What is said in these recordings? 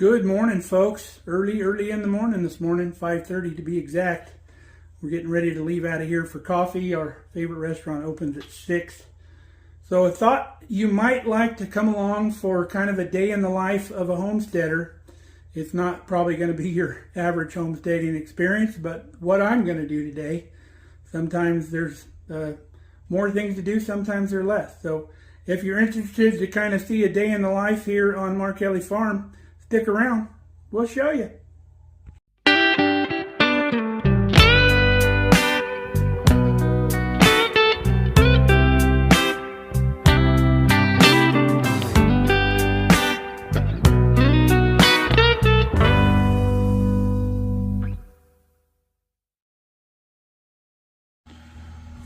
Good morning, folks. Early in the morning this morning, 5:30 to be exact. We're getting ready to leave out of here for coffee. Our favorite restaurant opens at 6. So I thought you might like to come along for kind of a day in the life of a homesteader. It's not probably going to be your average homesteading experience, but what I'm going to do today. Sometimes there's more things to do, sometimes there's less. So if you're interested to kind of see a day in the life here on Mark Kelly Farm, stick around. We'll show you.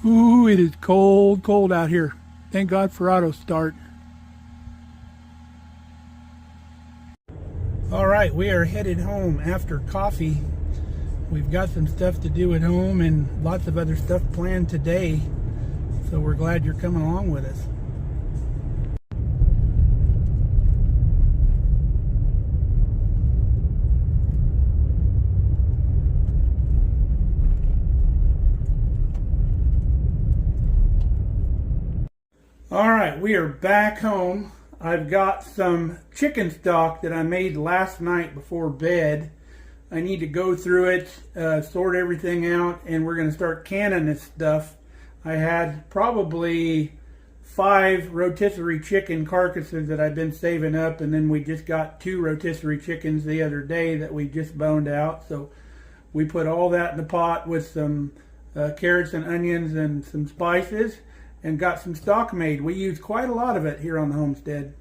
Ooh, it is cold out here. Thank God for auto start. All right, we are headed home after coffee. We've got some stuff to do at home and lots of other stuff planned today. So we're glad you're coming along with us. All right, we are back home. I've got some chicken stock that I made last night before bed. I need to go through it, sort everything out, and we're going to start canning this stuff. I had probably 5 rotisserie chicken carcasses that I've been saving up, and then we just got 2 rotisserie chickens the other day that we just boned out. So we put all that in the pot with some carrots and onions and some spices, and got some stock made. We use quite a lot of it here on the homestead.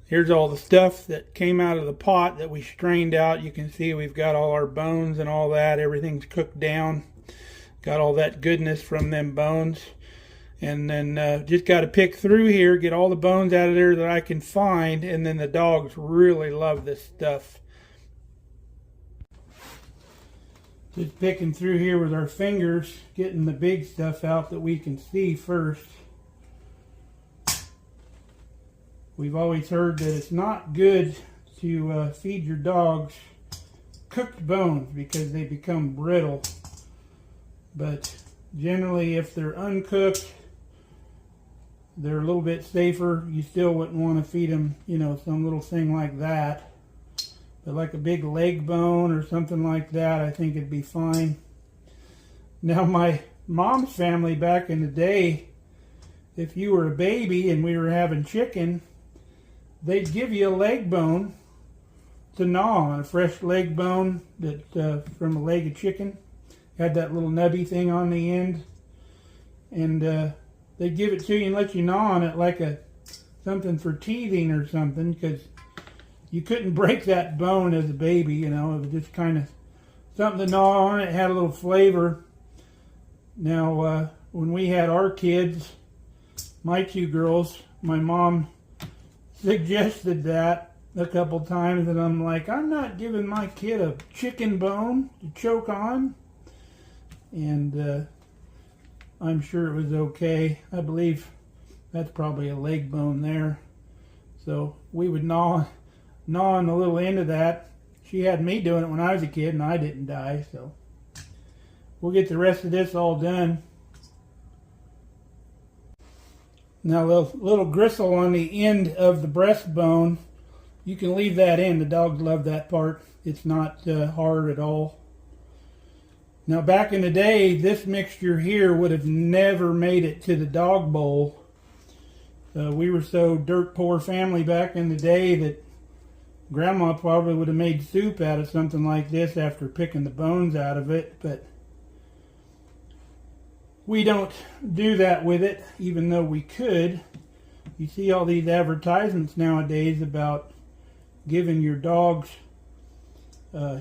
Here's all the stuff that came out of the pot that we strained out. You can see we've got all our bones and all that. Everything's cooked down. Got all that goodness from them bones. And then just got to pick through here, get all the bones out of there that I can find. And then the dogs really love this stuff. Just picking through here with our fingers, getting the big stuff out that we can see first. We've always heard that it's not good to feed your dogs cooked bones because they become brittle. But generally, if they're uncooked, they're a little bit safer. You still wouldn't want to feed them, some little thing like that. But like a big leg bone or something like that, I think it'd be fine. Now, my mom's family back in the day, if you were a baby and we were having chicken, they'd give you a leg bone to gnaw on, a fresh leg bone that from a leg of chicken. Had that little nubby thing on the end. And they'd give it to you and let you gnaw on it like something for teething or something, because you couldn't break that bone as a baby, It was just kind of something to gnaw on. It had a little flavor. Now, when we had our kids, my 2 girls, my mom suggested that a couple times, and I'm like, I'm not giving my kid a chicken bone to choke on. And I'm sure it was okay. I believe that's probably a leg bone there. So we would gnaw on the little end of that. She had me doing it when I was a kid and I didn't die, so we'll get the rest of this all done. Now, the little gristle on the end of the breastbone, you can leave that in. The dogs love that part. It's not hard at all. Now, back in the day, this mixture here would have never made it to the dog bowl. We were so dirt poor family back in the day that Grandma probably would have made soup out of something like this after picking the bones out of it, but we don't do that with it, even though we could. You see all these advertisements nowadays about giving your dogs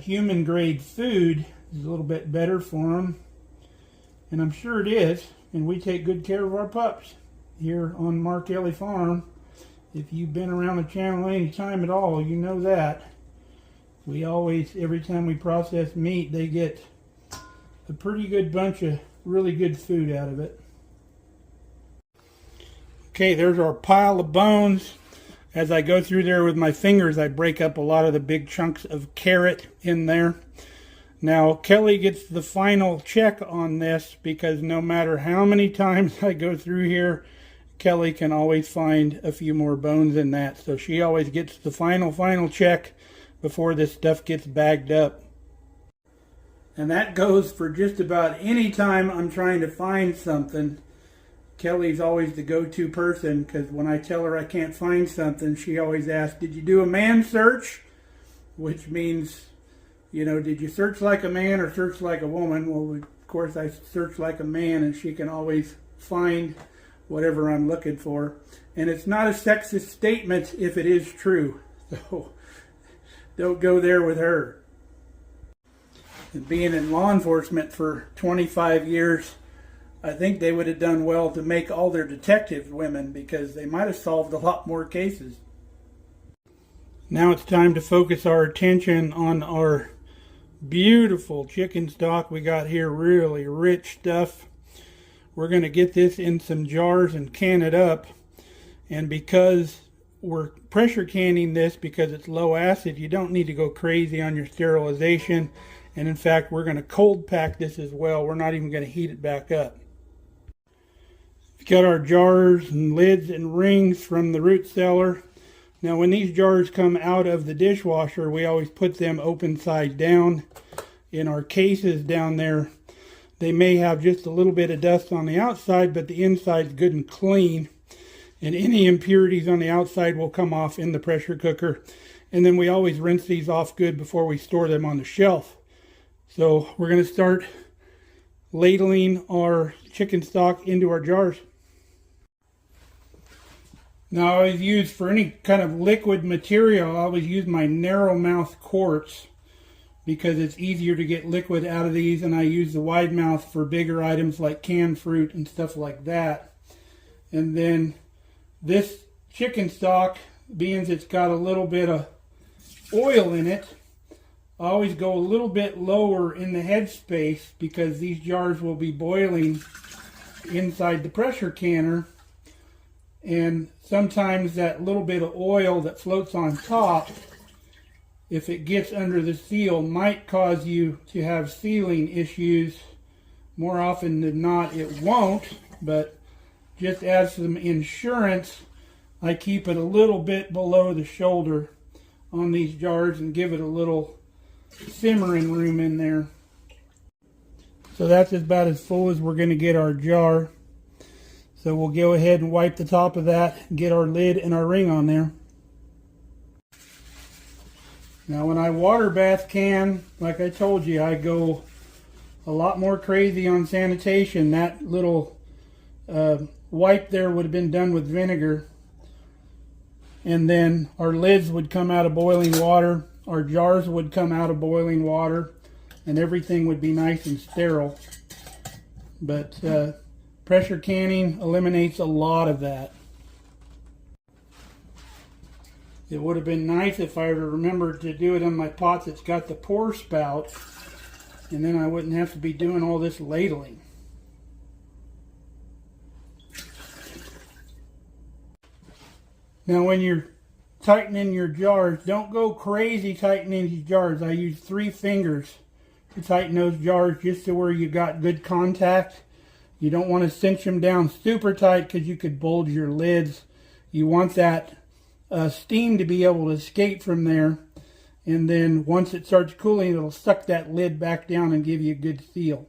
human grade food is a little bit better for them, and I'm sure it is, and we take good care of our pups here on Mark Kelly Farm. If you've been around the channel any time at all, you know that. We always, every time we process meat, they get a pretty good bunch of really good food out of it. Okay, there's our pile of bones. as I go through there with my fingers, I break up a lot of the big chunks of carrot in there. Now, Kelly gets the final check on this because no matter how many times I go through here, Kelly can always find a few more bones in that. So she always gets the final check before this stuff gets bagged up. And that goes for just about any time I'm trying to find something. Kelly's always the go-to person, because when I tell her I can't find something, she always asks, did you do a man search? Which means, you know, did you search like a man or search like a woman? Well, of course I search like a man, and she can always find whatever I'm looking for. And it's not a sexist statement if it is true. So don't go there with her. And being in law enforcement for 25 years, I think they would have done well to make all their detectives women, because they might have solved a lot more cases. Now it's time to focus our attention on our beautiful chicken stock we got here. Really rich stuff. We're going to get this in some jars and can it up. And because we're pressure canning this because it's low acid, you don't need to go crazy on your sterilization. And in fact, we're going to cold pack this as well. We're not even going to heat it back up. We've got our jars and lids and rings from the root cellar. Now when these jars come out of the dishwasher, we always put them open side down. In our cases down there, they may have just a little bit of dust on the outside, but the inside's good and clean. And any impurities on the outside will come off in the pressure cooker. And then we always rinse these off good before we store them on the shelf. So we're going to start ladling our chicken stock into our jars. Now I always use, for any kind of liquid material, I always use my narrow mouth quarts because it's easier to get liquid out of these, and I use the wide mouth for bigger items like canned fruit and stuff like that. And then this chicken stock, being it's got a little bit of oil in it, I always go a little bit lower in the head space because these jars will be boiling inside the pressure canner. And sometimes that little bit of oil that floats on top, if it gets under the seal, might cause you to have sealing issues. More often than not, it won't, but just as some insurance, I keep it a little bit below the shoulder on these jars and give it a little simmering room in there. So that's about as full as we're going to get our jar. So we'll go ahead and wipe the top of that and get our lid and our ring on there. Now when I water bath can, like I told you, I go a lot more crazy on sanitation. That little wipe there would have been done with vinegar. And then our lids would come out of boiling water. Our jars would come out of boiling water. And everything would be nice and sterile. But pressure canning eliminates a lot of that. It would have been nice if I remembered to do it on my pot that's got the pour spout, and then I wouldn't have to be doing all this ladling. Now when you're tightening your jars, don't go crazy tightening these jars. I use 3 fingers to tighten those jars just to where you got good contact. You don't want to cinch them down super tight because you could bulge your lids. You want that steam to be able to escape from there. And then once it starts cooling, it'll suck that lid back down and give you a good seal.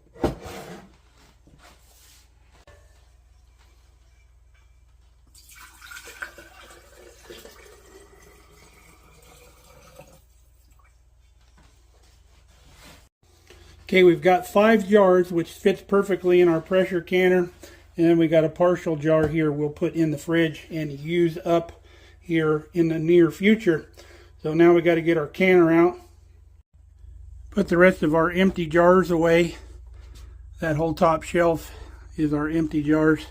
Okay, we've got 5 jars, which fits perfectly in our pressure canner. And then we got a partial jar here we'll put in the fridge and use up here in the near future. So now we got to get our canner out. Put the rest of our empty jars away. That whole top shelf is our empty jars.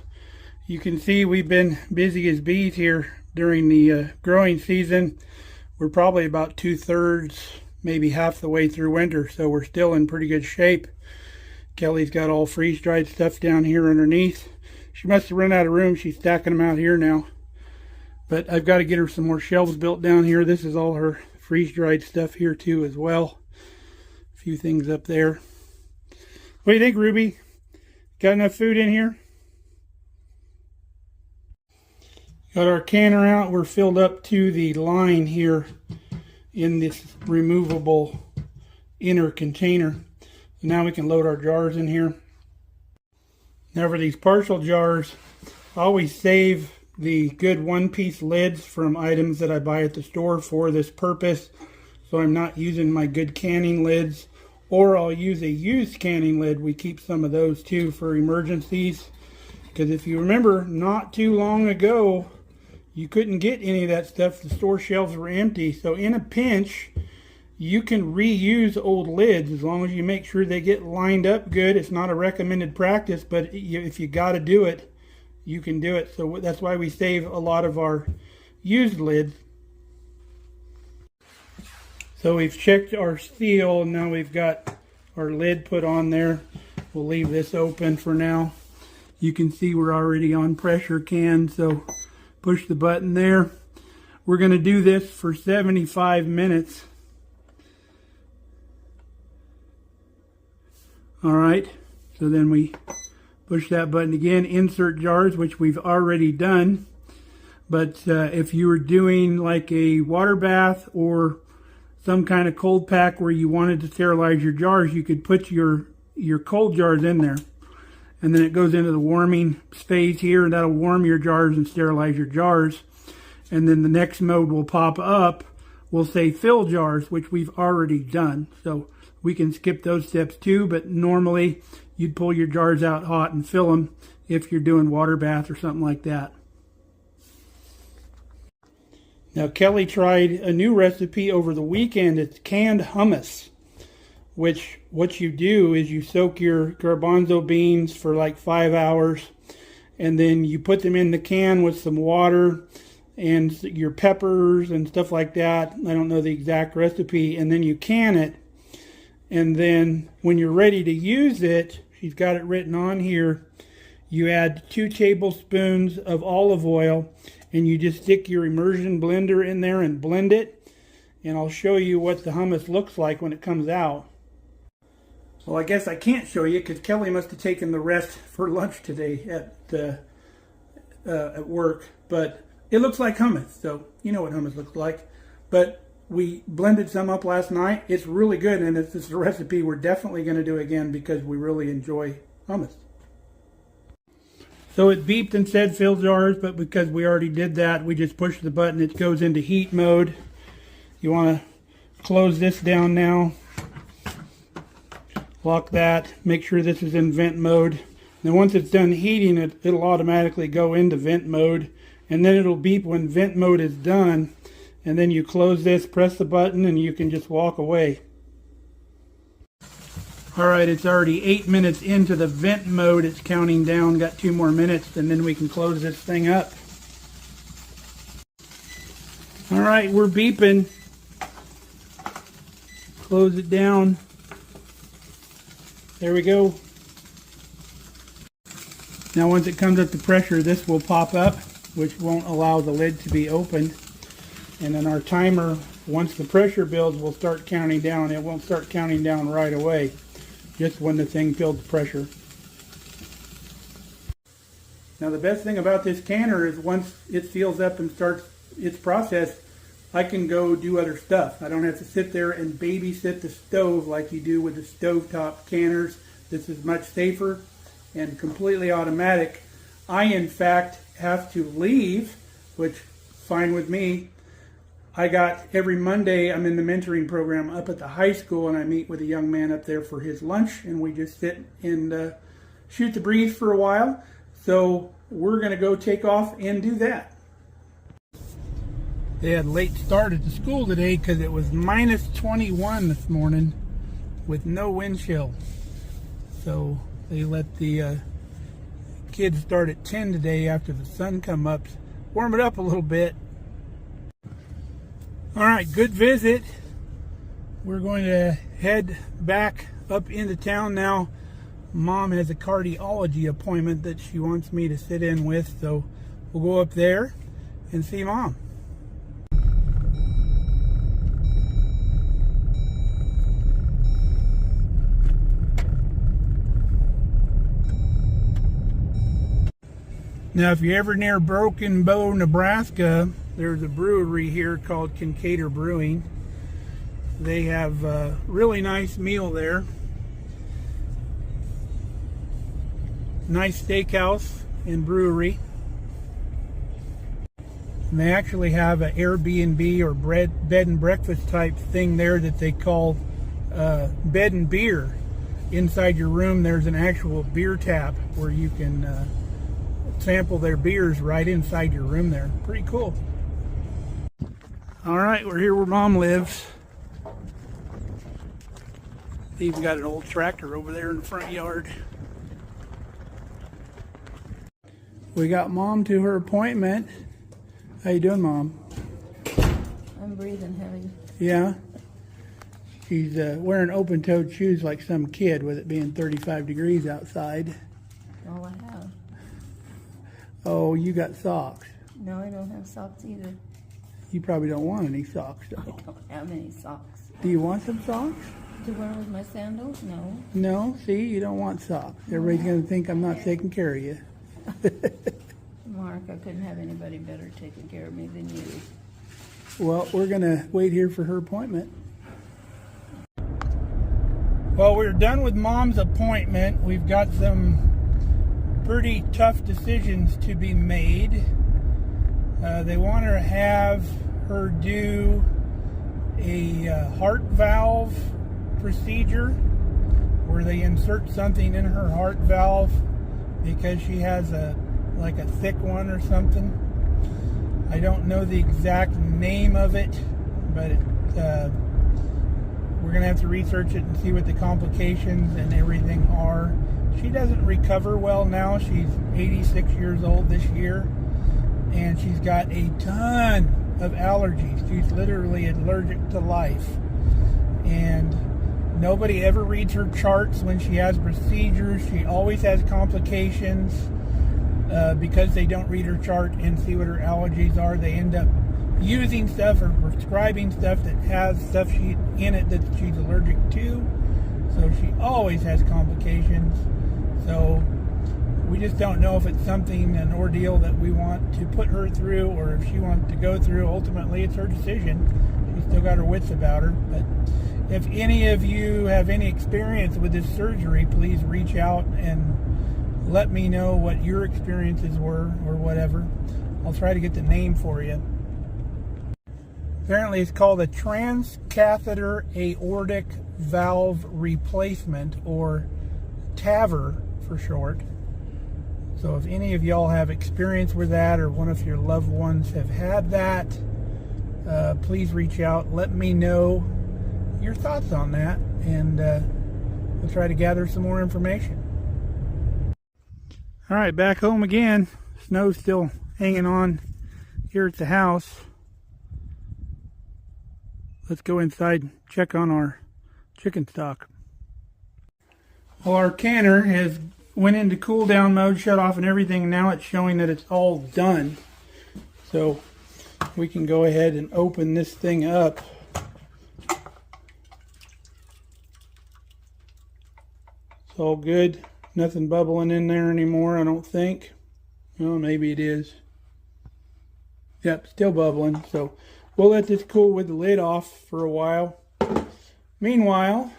You can see we've been busy as bees here during the growing season. We're probably about 2/3, maybe half the way through winter, so we're still in pretty good shape. Kelly's got all freeze-dried stuff down here underneath. She must have run out of room. She's stacking them out here now. But I've got to get her some more shelves built down here. This is all her freeze-dried stuff here too as well. A few things up there. What do you think, Ruby? Got enough food in here? Got our canner out. We're filled up to the line here in this removable inner container. Now we can load our jars in here. Now for these partial jars, I always save the good one-piece lids from items that I buy at the store for this purpose. So I'm not using my good canning lids, or I'll use a used canning lid. We keep some of those too for emergencies. Because if you remember, not too long ago, you couldn't get any of that stuff. The store shelves were empty. So in a pinch, you can reuse old lids as long as you make sure they get lined up good. It's not a recommended practice, but if you got to do it, you can do it. So that's why we save a lot of our used lids. So we've checked our seal, and now we've got our lid put on there. We'll leave this open for now. You can see we're already on pressure can, so push the button there. We're going to do this for 75 minutes. All right, so then we push that button again, insert jars, which we've already done. But if you were doing like a water bath or some kind of cold pack where you wanted to sterilize your jars, you could put your cold jars in there. And then it goes into the warming phase here, and that'll warm your jars and sterilize your jars. And then the next mode will pop up, will say fill jars, which we've already done. So we can skip those steps too, but normally you'd pull your jars out hot and fill them if you're doing water bath or something like that. Now Kelly tried a new recipe over the weekend. It's canned hummus, which what you do is you soak your garbanzo beans for like 5 hours, and then you put them in the can with some water and your peppers and stuff like that. I don't know the exact recipe. And then you can it. And then when you're ready to use it, she's got it written on here, you add 2 tablespoons of olive oil, and you just stick your immersion blender in there and blend it. And I'll show you what the hummus looks like when it comes out. Well, I guess I can't show you because Kelly must have taken the rest for lunch today at work. But it looks like hummus, so you know what hummus looks like. But we blended some up last night. It's really good, and it's a recipe we're definitely going to do again because we really enjoy hummus. So it beeped and said fill jars, but because we already did that, we just push the button. It goes into heat mode. You want to close this down now. Lock that. Make sure this is in vent mode. Then once it's done heating, it'll automatically go into vent mode, and then it'll beep when vent mode is done. And then you close this, press the button, and you can just walk away. Alright, it's already 8 minutes into the vent mode. It's counting down, got 2 more minutes, and then we can close this thing up. Alright, we're beeping. Close it down. There we go. Now once it comes up to pressure, this will pop up, which won't allow the lid to be opened. And then our timer, once the pressure builds, will start counting down. It won't start counting down right away, just when the thing builds pressure. Now the best thing about this canner is once it seals up and starts its process, I can go do other stuff. I don't have to sit there and babysit the stove like you do with the stovetop canners. This is much safer and completely automatic. I, in fact, have to leave, which is fine with me. I got every Monday, I'm in the mentoring program up at the high school, and I meet with a young man up there for his lunch, and we just sit and shoot the breeze for a while. So we're going to go take off and do that. They had a late start at the school today because it was minus 21 this morning with no wind chill. So they let the kids start at 10 today after the sun come up, warm it up a little bit. All right, good visit. We're going to head back up into town now. Mom has a cardiology appointment that she wants me to sit in with, so we'll go up there. and see Mom. Now, if you're ever near Broken Bow, Nebraska, there's a brewery here called Kincaidor Brewing. They have a really nice meal there. Nice steakhouse and brewery. And they actually have an Airbnb or bed and breakfast type thing there that they call bed and beer. Inside your room, there's an actual beer tap where you can sample their beers right inside your room there. Pretty cool. All right, we're here where Mom lives. They even got an old tractor over there in the front yard. We got Mom to her appointment. How you doing, Mom? I'm breathing heavy. Yeah? She's wearing open-toed shoes like some kid with it being 35 degrees outside. All I have. Oh, you got socks. No, I don't have socks either. You probably don't want any socks, I though. don't have any socks. Do you want some socks? To wear with my sandals? No. No, see, you don't want socks. Everybody's going to think I'm not taking care of you. Mark, I couldn't have anybody better taking care of me than you. Well, we're going to wait here for her appointment. Well, we're done with Mom's appointment. We've got some pretty tough decisions to be made. They want to have her do a heart valve procedure where they insert something in her heart valve because she has a thick one or something. I don't know the exact name of it, but we're going to have to research it and see what the complications and everything are. She doesn't recover well now. She's 86 years old this year, and she's got a ton of allergies. She's literally allergic to life. And nobody ever reads her charts when she has procedures. She always has complications because they don't read her chart and see what her allergies are. They end up using stuff or prescribing stuff that has stuff in it that she's allergic to. So she always has complications. So we just don't know if it's an ordeal that we want to put her through or if she wants to go through. Ultimately, it's her decision. She's still got her wits about her. But if any of you have any experience with this surgery, please reach out and let me know what your experiences were or whatever. I'll try to get the name for you. Apparently it's called a transcatheter aortic valve replacement, or TAVR for short. So if any of y'all have experience with that or one of your loved ones have had that, please reach out. Let me know your thoughts on that, and we'll try to gather some more information. All right, back home again. Snow's still hanging on here at the house. Let's go inside and check on our chicken stock. Well, our canner has went into cool down mode, shut off and everything, and now it's showing that it's all done. So we can go ahead and open this thing up. It's all good. Nothing bubbling in there anymore, I don't think. Well, maybe it is. Yep, still bubbling. So we'll let this cool with the lid off for a while. Meanwhile,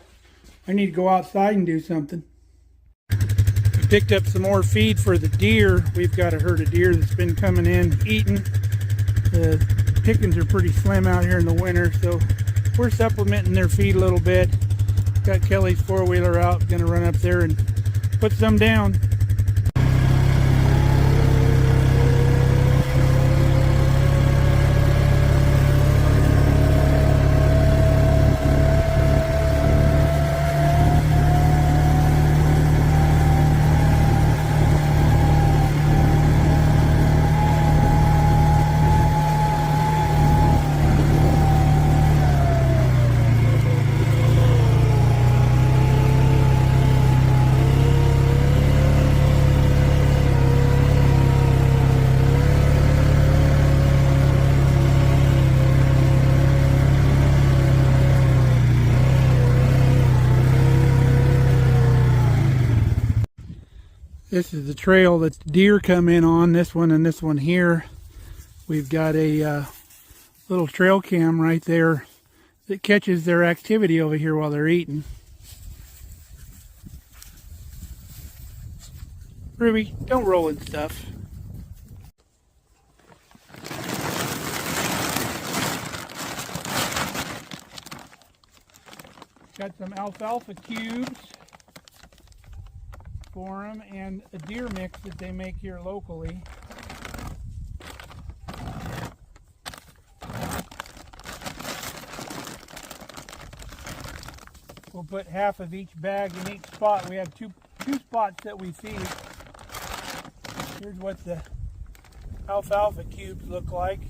I need to go outside and do something. We picked up some more feed for the deer. We've got a herd of deer that's been coming in, eating. The chickens are pretty slim out here in the winter, so we're supplementing their feed a little bit. Got Kelly's four-wheeler out, gonna run up there and put some down. This is the trail that the deer come in on, this one and this one here. We've got a little trail cam right there that catches their activity over here while they're eating. Ruby, don't roll in stuff. Got some alfalfa cubes for them and a deer mix that they make here locally. We'll put half of each bag in each spot. We have two spots that we feed. Here's what the alfalfa cubes look like.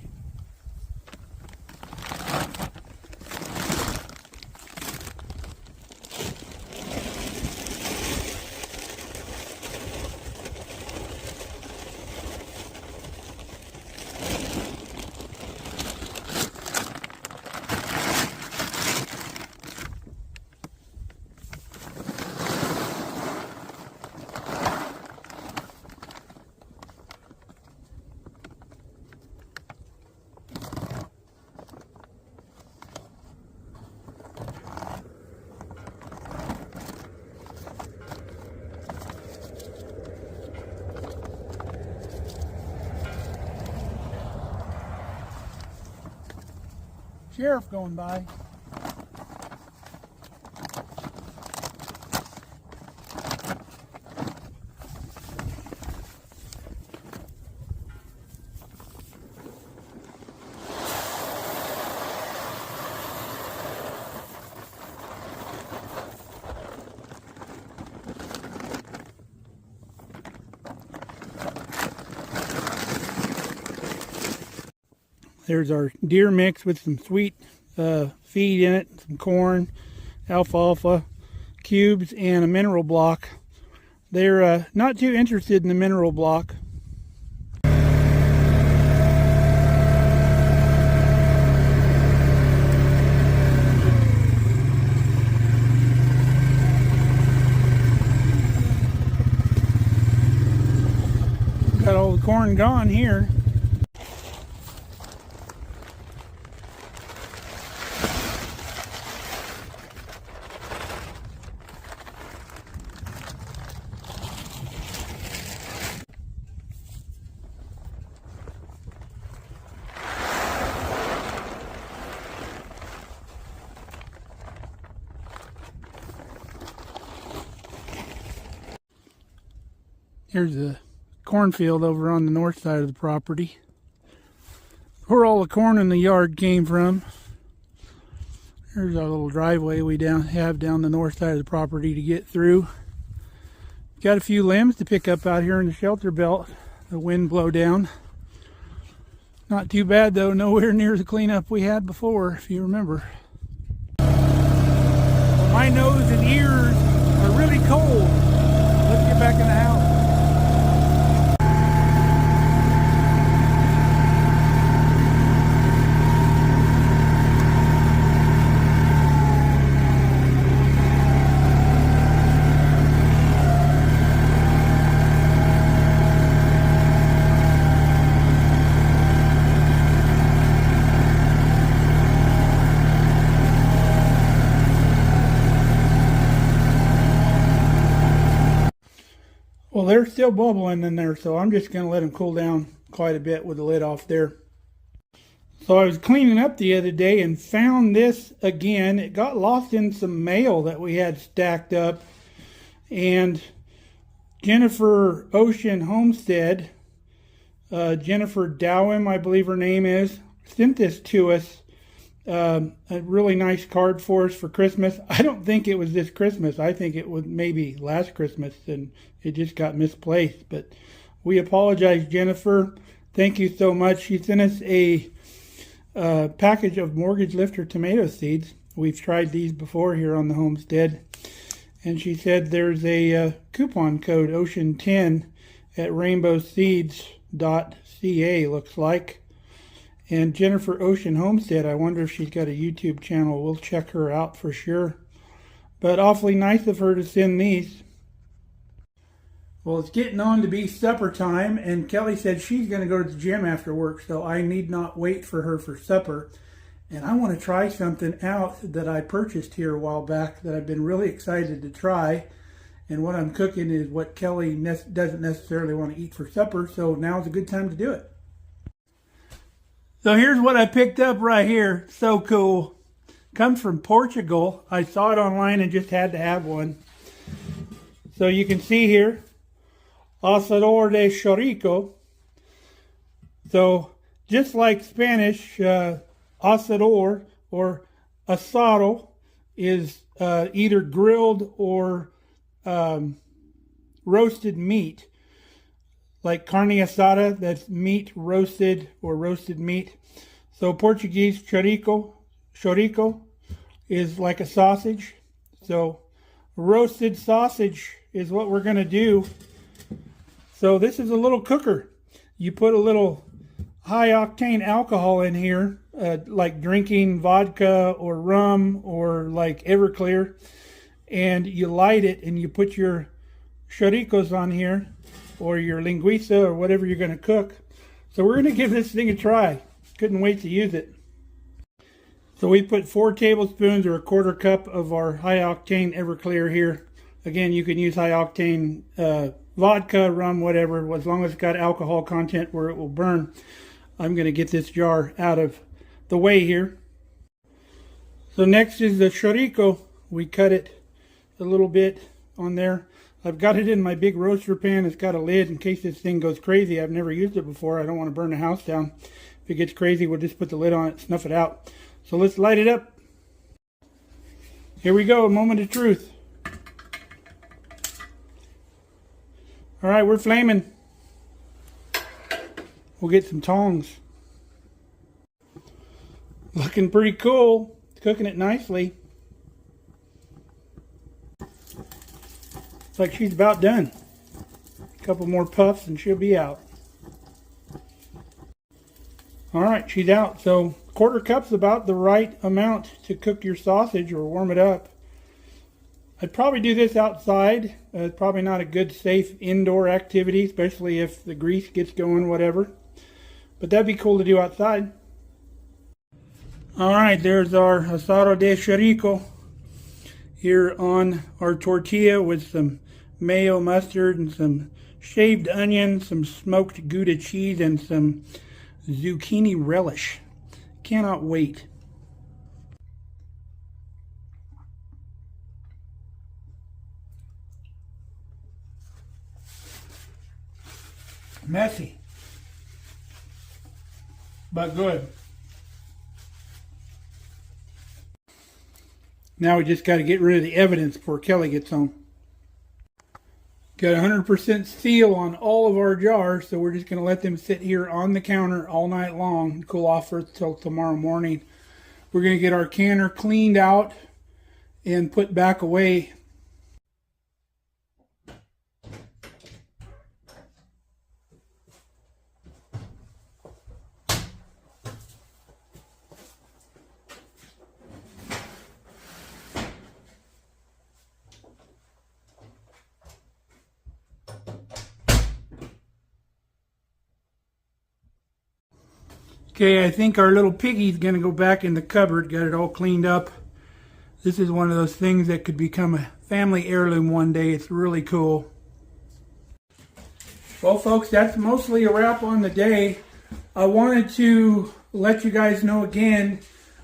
Sheriff going by. There's our deer mix with some sweet feed in it, some corn, alfalfa, cubes, and a mineral block. They're not too interested in the mineral block. Got all the corn gone here. Here's the cornfield over on the north side of the property, where all the corn in the yard came from. Here's our little driveway we have down the north side of the property to get through. Got a few limbs to pick up out here in the shelter belt. The wind blow down. Not too bad though, nowhere near the cleanup we had before, if you remember. My nose and ears are really cold. Let's get back in the house. Well, they're still bubbling in there, so I'm just going to let them cool down quite a bit with the lid off there. So I was cleaning up the other day and found this again. It got lost in some mail that we had stacked up. And Jennifer Ocean Homestead, Jennifer Dowim, I believe her name is, sent this to us. A really nice card for us for Christmas. I don't think it was this Christmas. I think it was maybe last Christmas and it just got misplaced. But we apologize, Jennifer. Thank you so much. She sent us a package of mortgage lifter tomato seeds. We've tried these before here on the homestead. And she said there's a coupon code Ocean10 at rainbowseeds.ca, looks like. And Jennifer Ocean Homestead, I wonder if she's got a YouTube channel. We'll check her out for sure. But awfully nice of her to send these. Well, it's getting on to be supper time, and Kelly said she's going to go to the gym after work, so I need not wait for her for supper. And I want to try something out that I purchased here a while back that I've been really excited to try. And what I'm cooking is what Kelly doesn't necessarily want to eat for supper, so now's a good time to do it. So here's what I picked up right here. So cool. Comes from Portugal. I saw it online and just had to have one. So you can see here, asador de chorico. So just like Spanish, asador or asado is either grilled or roasted meat. Like carne asada, that's meat roasted or roasted meat. So Portuguese chorico is like a sausage. So roasted sausage is what we're going to do. So this is a little cooker. You put a little high octane alcohol in here, like drinking vodka or rum or like Everclear, and you light it and you put your choricos on here or your linguiça or whatever you're going to cook. So we're going to give this thing a try. Couldn't wait to use it. So we put 4 tablespoons or a quarter cup of our high octane Everclear here. Again, you can use high octane vodka, rum, whatever, as long as it's got alcohol content where it will burn. I'm going to get this jar out of the way here. So next is the chorico. We cut it a little bit on there. I've got it in my big roaster pan. It's got a lid in case this thing goes crazy. I've never used it before. I don't want to burn the house down. If it gets crazy, we'll just put the lid on it, snuff it out. So let's light it up. Here we go, a moment of truth. All right, we're flaming. We'll get some tongs. Looking pretty cool. Cooking it nicely. It's like she's about done. A couple more puffs and she'll be out. All right, she's out. So quarter cup's about the right amount to cook your sausage or warm it up. I'd probably do this outside. It's probably not a good, safe indoor activity, especially if the grease gets going, whatever. But that'd be cool to do outside. All right, there's our asado de chorico here on our tortilla with some mayo, mustard, and some shaved onion, some smoked Gouda cheese, and some zucchini relish. Cannot wait. Messy, but good. Now we just got to get rid of the evidence before Kelly gets home. Got 100% seal on all of our jars, so we're just going to let them sit here on the counter all night long and cool off until tomorrow morning. We're going to get our canner cleaned out and put back away. Okay, I think our little piggy's going to go back in the cupboard. Got it all cleaned up. This is one of those things that could become a family heirloom one day. It's really cool. Well, folks, that's mostly a wrap on the day. I wanted to let you guys know again,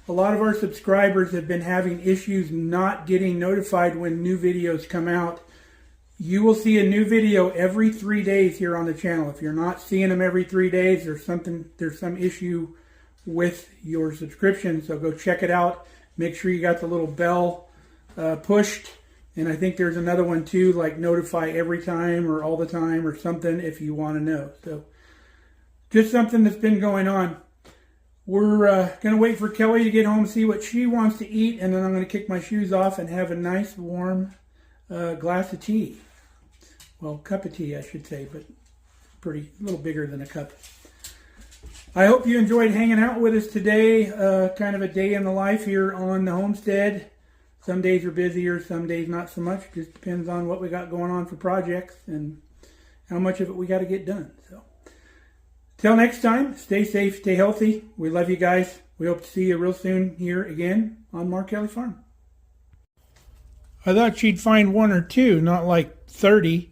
a lot of our subscribers have been having issues not getting notified when new videos come out. You will see a new video every 3 days here on the channel. If you're not seeing them every 3 days, there's some issue with your subscription. So go check it out. Make sure you got the little bell pushed. And I think there's another one too, like notify every time or all the time or something if you want to know. So just something that's been going on. We're going to wait for Kelly to get home, see what she wants to eat, and then I'm going to kick my shoes off and have a nice warm glass of tea. Well, cup of tea, I should say, but a little bigger than a cup. I hope you enjoyed hanging out with us today. Kind of a day in the life here on the homestead. Some days are busier, some days not so much. Just depends on what we got going on for projects. And how much of it we got to get done. So, till next time, stay safe, stay healthy. We love you guys. We hope to see you real soon here again on Mark Kelly Farm. I thought she'd find one or two, not like 30.